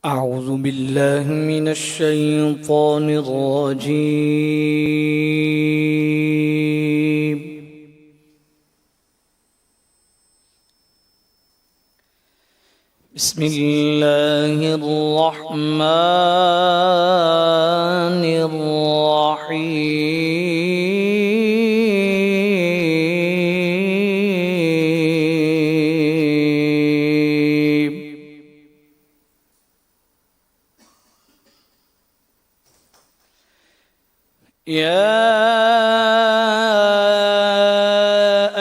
أعوذ بالله من الشيطان الرجيم. بسم الله الرحمن الرحيم. يا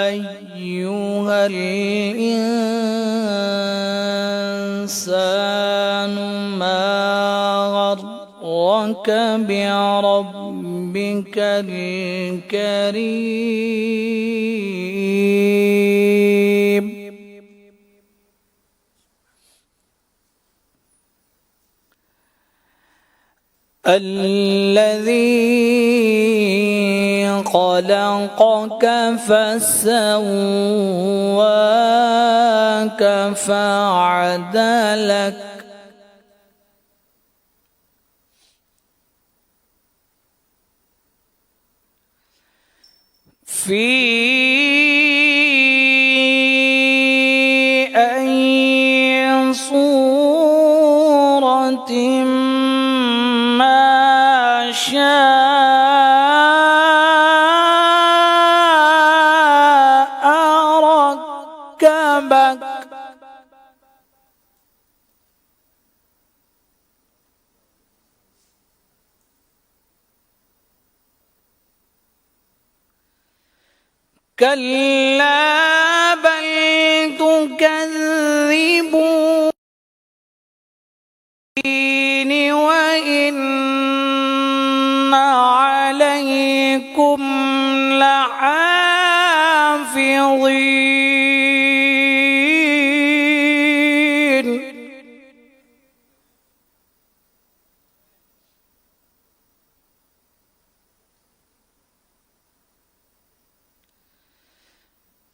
أيها الإنسان ما غرك بربك الكريم الذي خلقك فسواك فعدلك في أي صورة ما شاء ركبك كلا بل تكذبون وإن عليكم لحافظين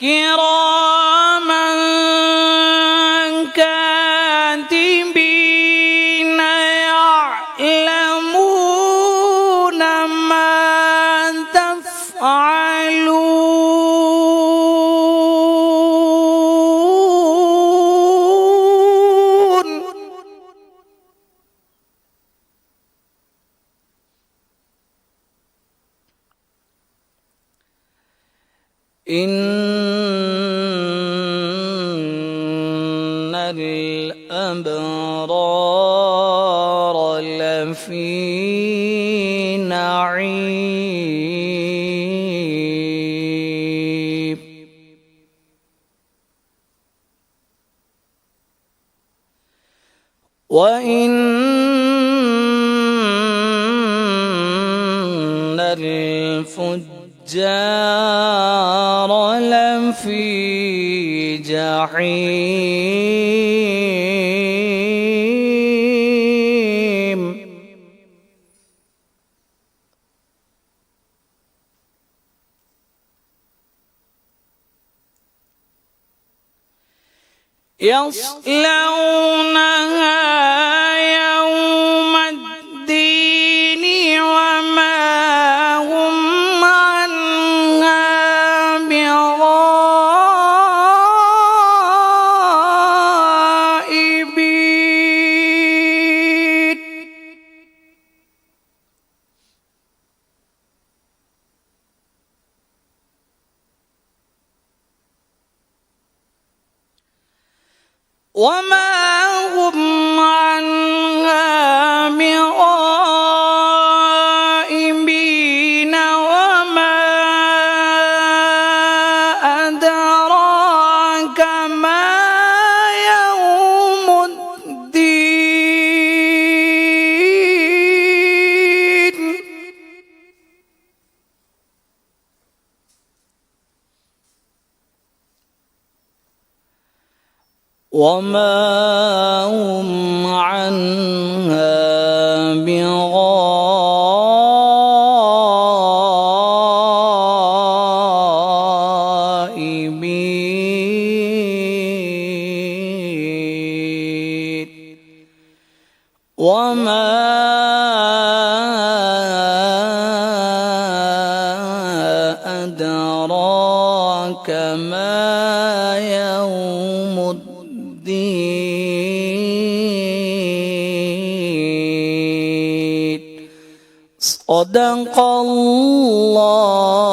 كراما كاتبين يعلمون ما تفعلون إن الأبرار لفي نعيم وإن الفجار لفي جحيم يصلونها يوم الدين وما هم عنها بغائبين وما هم عنها بغائبين وما أدراك ما يوم الدين وما هم عنها بغائبين. وما أدراك ما يوم الدين. صدق الله